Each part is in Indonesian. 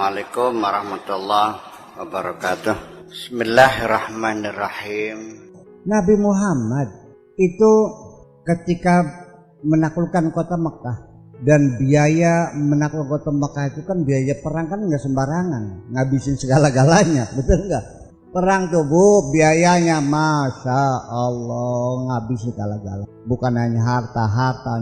Assalamualaikum warahmatullahi wabarakatuh. Bismillahirrahmanirrahim. Nabi Muhammad itu ketika menaklukkan kota Mekah, dan biaya menaklukkan kota Mekah itu kan biaya perang kan nggak sembarangan, ngabisin segala-galanya, betul nggak? Perang tuh Bu, biayanya Masya Allah ngabisin segala-galanya, bukan hanya harta,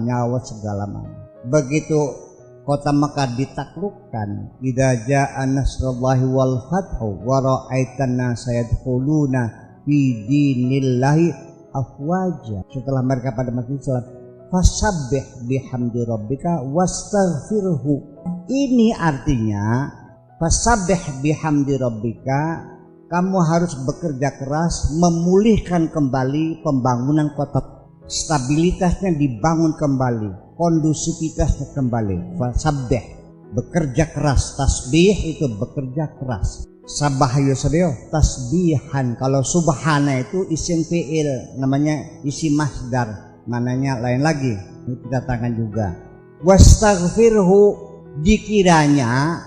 nyawa segala macam. Begitu kota Mekah ditaklukkan, idza jaa nasrullahi wal fathu wa ra'aitan nasa yadkhuluna fi dinillahi afwaja. Setelah mereka pada masuk Islam, fasabbih bihamdi rabbika wastaghfirhu. Ini artinya fasabbih bihamdi rabbika, kamu harus bekerja keras memulihkan kembali pembangunan kota, stabilitasnya dibangun kembali, kondusivitasnya kembali. Fasabbih, bekerja keras. Tasbih itu bekerja keras. Sabah yusriyo tasbihan. Kalau subhana itu isim fi'il, namanya isi masdar, mananya lain lagi, ini kita tangan juga. Wastaghfirhu, dikiranya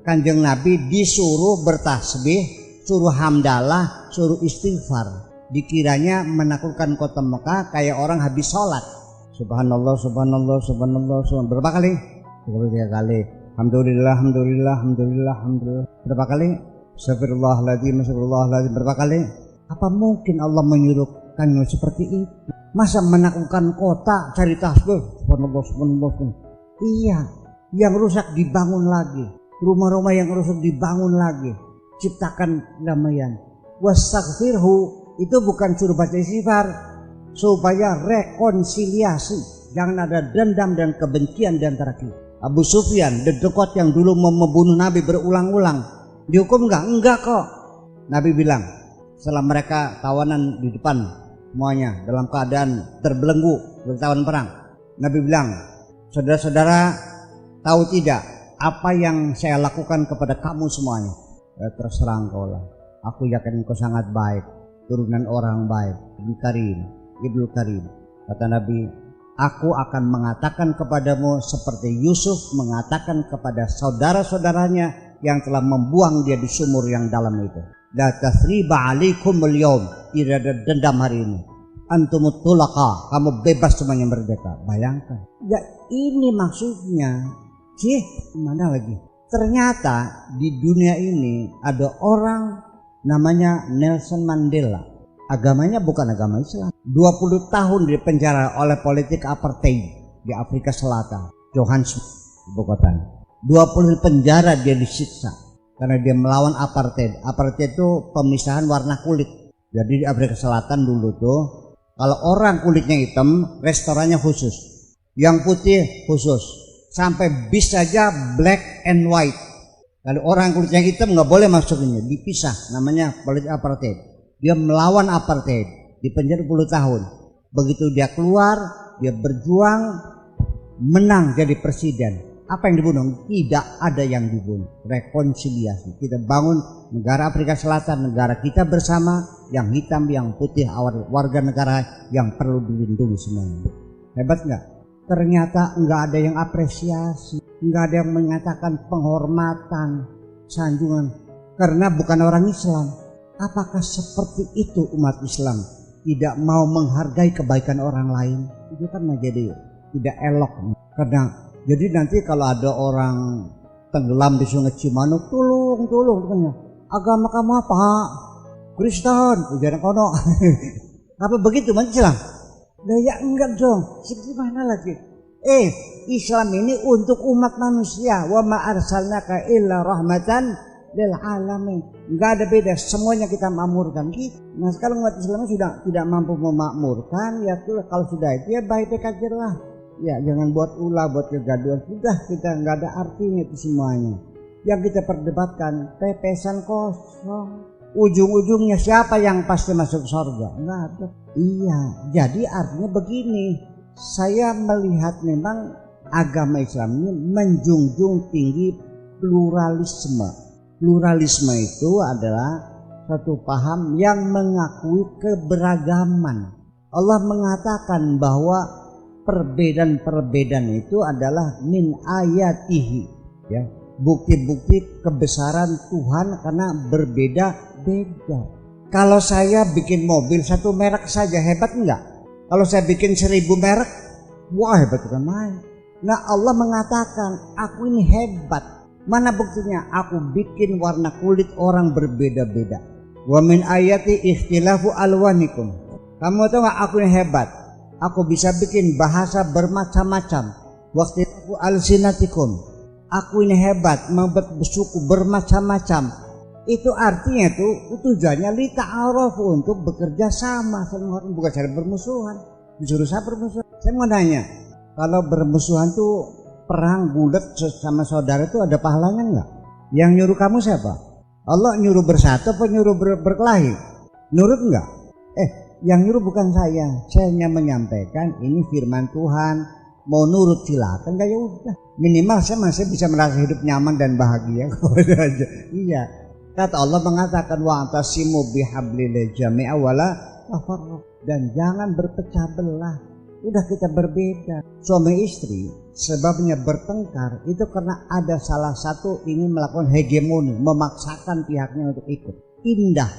Kanjeng Nabi disuruh bertasbih, suruh hamdalah, suruh istighfar. Dikiranya menaklukkan kota Mekah kayak orang habis sholat. Subhanallah, subhanallah, subhanallah, subhanallah. Berapa kali? 3 kali. Alhamdulillah, alhamdulillah, alhamdulillah, alhamdulillah. Berapa kali? Astagfirullahaladzim, astagfirullahaladzim. Berapa kali? Apa mungkin Allah menyuruhkannya seperti itu? Masa menaklukkan kota cari tasbih? Subhanallah, subhanallah, subhanallah. Iya, yang rusak dibangun lagi. Rumah-rumah yang rusak dibangun lagi. Ciptakan damaian. Wastaghfirhu, itu bukan suruh baca istighfar, supaya rekonsiliasi, jangan ada dendam dan kebencian di antara kita. Abu Sufyan, dedekot yang dulu mau membunuh Nabi berulang-ulang, dihukum enggak? Enggak kok. Nabi bilang setelah mereka tawanan di depan semuanya dalam keadaan terbelenggu bertawan perang, Nabi bilang, saudara-saudara tahu tidak apa yang saya lakukan kepada kamu semuanya? Ya, terserah engkau lah. Aku yakin engkau sangat baik, turunan orang baik, Ibnu Karim. Kata Nabi, aku akan mengatakan kepadamu seperti Yusuf mengatakan kepada saudara-saudaranya yang telah membuang dia di sumur yang dalam itu. La tasriba alaikumul yaum, tidak ada dendam hari ini. Antumut tulaqa, kamu bebas semuanya, merdeka. Bayangkan. Ya ini maksudnya. Mana lagi? Ternyata di dunia ini ada orang namanya Nelson Mandela. Agamanya bukan agama Islam. 20 tahun di penjara oleh politik apartheid di Afrika Selatan, Johannesburg, ibu kotanya. 20 penjara dia disiksa karena dia melawan apartheid. Apartheid itu pemisahan warna kulit. Jadi di Afrika Selatan dulu tuh, kalau orang kulitnya hitam, restorannya khusus. Yang putih khusus. Sampai bis saja black and white. Kalau orang kulitnya hitam nggak boleh masuknya, dipisah. Namanya politik apartheid. Dia melawan apartheid, di penjara 10 tahun. Begitu dia keluar, dia berjuang, menang jadi presiden. Apa yang dibunuh? Tidak ada yang dibunuh. Rekonsiliasi. Kita bangun negara Afrika Selatan, negara kita bersama, yang hitam, yang putih, warga negara yang perlu dilindungi semuanya. Hebat nggak? Ternyata nggak ada yang apresiasi, nggak ada yang menyatakan penghormatan, sanjungan, karena bukan orang Islam. Apakah seperti itu umat Islam? Tidak mau menghargai kebaikan orang lain? Itu kan menjadi tidak elok. Karena jadi nanti kalau ada orang tenggelam di Sungai Cimanuk, tolong, agama kamu apa? Kristen, ujaran kono. Apa begitu umat Islam? Nah ya enggak dong, gimana lagi? Islam ini untuk umat manusia. Wa ma arsalnaka illa rahmatan lil alamin. Enggak ada beda, semuanya kita makmurkan gitu. Nah sekarang umat Islam sudah tidak mampu memakmurkan, ya kalau sudah itu ya baik-baik aja lah. Ya jangan buat ulah, buat kegaduhan. Sudah, kita enggak ada artinya itu semuanya. Yang kita perdebatkan pepesan kosong. Ujung-ujungnya siapa yang pasti masuk surga? Enggak ada. Iya, jadi artinya begini. Saya melihat memang agama Islam ini menjunjung tinggi pluralisme. Pluralisme itu adalah satu paham yang mengakui keberagaman. Allah mengatakan bahwa perbedaan-perbedaan itu adalah min ayatihi, ya. bukti-bukti kebesaran Tuhan karena berbeda-beda. Kalau saya bikin mobil satu merek saja hebat enggak? Kalau saya bikin 1000 merek, wah hebat kan main. Nah Allah mengatakan aku ini hebat. Mana buktinya? Aku bikin warna kulit orang berbeda-beda. Wa min ayati ikhtilafu alwanikum. Kamu tahu gak aku ini hebat? Aku bisa bikin bahasa bermacam-macam. Waqtilafu alsinatikum. Aku ini hebat membuat suku bermacam-macam. Itu artinya tujuannya lita'arafu, untuk bekerja sama sama orang, bukan cara bermusuhan. Disuruh saya bermusuhan. Saya mau nanya, kalau bermusuhan tuh perang bulat sama saudara itu ada pahalanya enggak? Yang nyuruh kamu siapa? Allah nyuruh bersatu apa nyuruh berkelahi? Nurut enggak? Yang nyuruh bukan saya hanya menyampaikan ini firman Tuhan. Mau nurut silakan, enggak ya udah. Minimal saya masih bisa merasa hidup nyaman dan bahagia. Iya. Kata Allah mengatakan wa'tasimu bihablillah jami'a wala tafarraqu, dan jangan berpecah belah. Udah kita berbeda. Suami istri sebabnya bertengkar itu karena ada salah satu ingin melakukan hegemoni, memaksakan pihaknya untuk ikut. Indah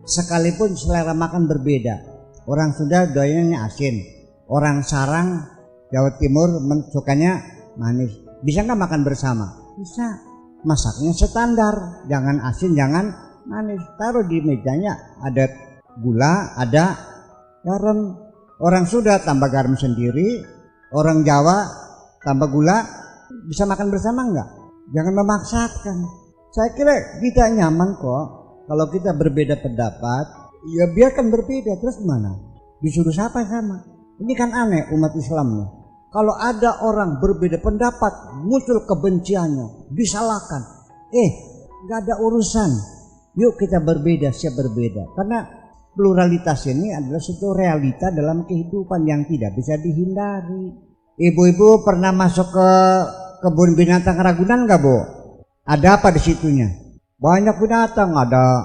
sekalipun selera makan berbeda. Orang Sunda doyannya asin, orang Sarang Jawa Timur sukanya manis. Bisa nggak makan bersama? Bisa. Masaknya standar, jangan asin, jangan manis. Taruh di mejanya ada gula, ada garam. Orang Sunda tambah garam sendiri, orang Jawa tambah gula. Bisa makan bersama enggak? Jangan memaksakan. Saya kira kita nyaman kok kalau kita berbeda pendapat. Ya biarkan berbeda, terus mana? Disuruh siapa sama? Ini kan aneh umat Islam nih. Kalau ada orang berbeda pendapat, muncul kebenciannya, disalahkan. Gak ada urusan. Yuk kita berbeda, siap berbeda. Karena pluralitas ini adalah suatu realita dalam kehidupan yang tidak bisa dihindari. Ibu-ibu pernah masuk ke kebun binatang Ragunan nggak, Bu? Ada apa di situnya? Banyak binatang, ada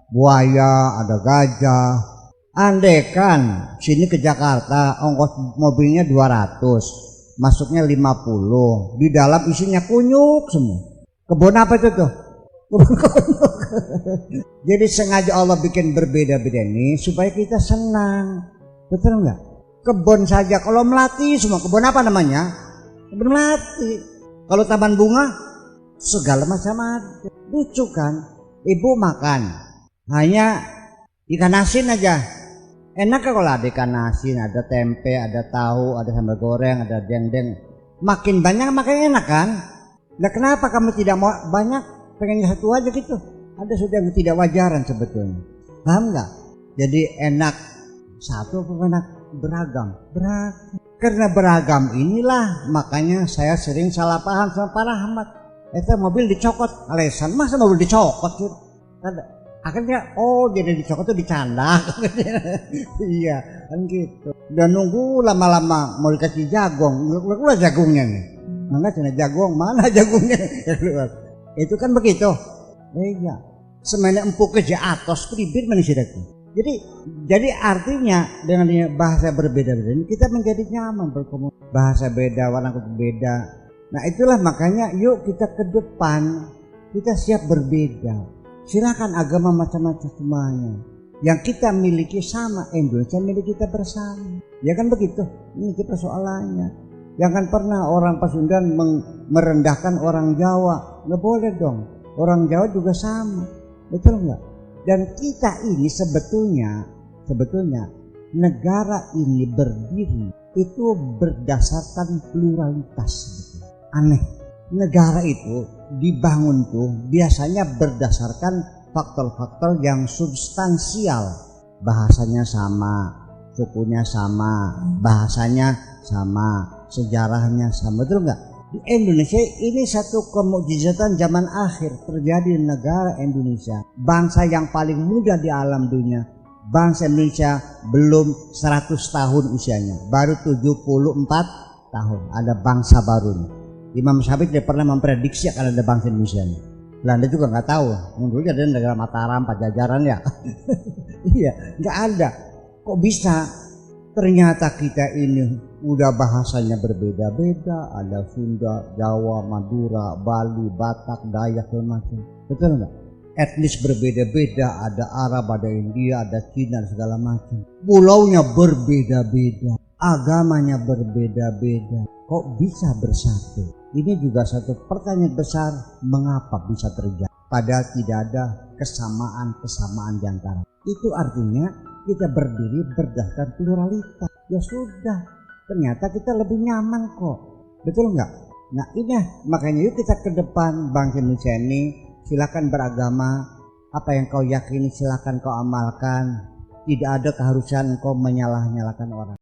buaya, ada gajah. Andekan sini ke Jakarta ongkos mobilnya 200, masuknya 50, di dalam isinya kunyuk semua. Kebun apa itu tuh? Jadi sengaja Allah bikin berbeda-beda ini supaya kita senang, betul nggak? Kebun saja kalau melati semua, kebun apa namanya? Kebun melati. Kalau taman bunga segala macam ada. Lucu kan? Ibu makan hanya ikan asin aja. Enak kalau ada ikan asin, ada tempe, ada tahu, ada sambal goreng, ada dendeng. Makin banyak makin enak kan? Nah kenapa kamu tidak mau banyak? Pengennya satu aja gitu. Ada sudah yang tidak wajaran sebetulnya. Paham nggak? Jadi enak satu apa enak? Beragam. Karena beragam inilah makanya saya sering salah paham sama Pak Rahmat. Itu mobil dicokot, alasan masa mobil dicokot gitu? Akhirnya jadi dicokot itu dicanda. Iya kan gitu. Udah nunggu lama-lama mau dikasih jagung, keluar jagungnya nih. Mana cina jagung, mana jagungnya? Itu kan begitu. Iya. Semene empuk ke atas pribit manusia itu. Jadi artinya dengan bahasa berbeda-beda ini kita menjadi nyaman berkomunikasi. Bahasa beda, warna kulit beda. Nah itulah makanya yuk kita ke depan, kita siap berbeda. Silakan agama macam-macam semuanya. Yang kita miliki sama, Indonesia milik kita bersama. Ya kan begitu? Ini persoalannya. Jangan pernah orang Pasundan merendahkan orang Jawa. Nggak boleh dong. Orang Jawa juga sama. Betul nggak? Dan kita ini sebetulnya negara ini berdiri itu berdasarkan pluralitas. Aneh. Negara itu dibangun tuh biasanya berdasarkan faktor-faktor yang substansial. Bahasanya sama, sukunya sama, bahasanya sama, sejarahnya sama, betul nggak? Di Indonesia ini satu kemukjizatan zaman akhir terjadi di negara Indonesia. Bangsa yang paling muda di alam dunia. Bangsa Indonesia belum 100 tahun usianya, baru 74 tahun ada bangsa baru nih. Imam Syafi'i tidak pernah memprediksi akan ada bangsa Indonesia ini. Belanda juga nggak tahu. Dulu ada negara Mataram, Pajajaran ya. Iya, nggak ada. Kok bisa? Ternyata kita ini Udah bahasanya berbeda-beda, ada Sunda, Jawa, Madura, Bali, Batak, Dayak, dan macam. Betul nggak? Etnis berbeda-beda, ada Arab, ada India, ada Cina, segala macam. Pulaunya berbeda-beda, agamanya berbeda-beda. Kok bisa bersatu? Ini juga satu pertanyaan besar, mengapa bisa terjadi? Padahal tidak ada kesamaan di antara. Itu artinya kita berdiri berdasarkan pluralitas. Ya sudah, ternyata kita lebih nyaman kok. Betul nggak? Nah ini makanya yuk kita ke depan bangsa Indonesia ini. Silakan beragama, apa yang kau yakini silakan kau amalkan. Tidak ada keharusan kau menyalah-nyalahkan orang.